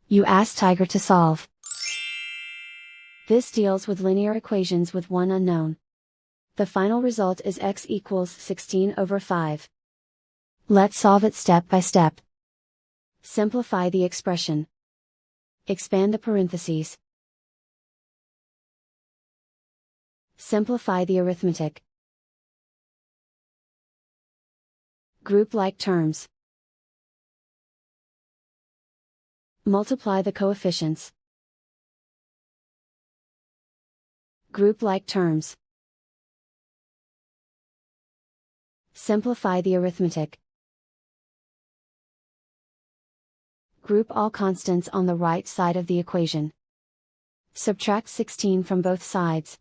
You ask Tiger to solve. This deals with linear equations with one unknown. The final result is x equals 16/5. Let's solve it step by step. Simplify the expression. Expand the parentheses. Simplify the arithmetic. Group like terms. Multiply the coefficients. Group like terms. Simplify the arithmetic. Group all constants on the right side of the equation. Subtract 16 from both sides.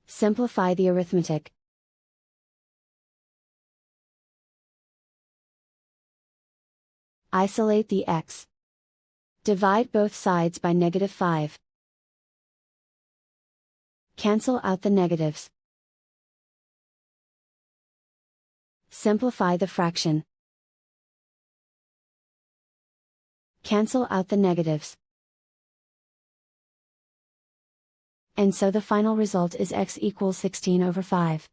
Simplify the arithmetic. Isolate the x. Divide both sides by -5. Cancel out the negatives. Simplify the fraction. Cancel out the negatives. And so the final result is x equals 16/5.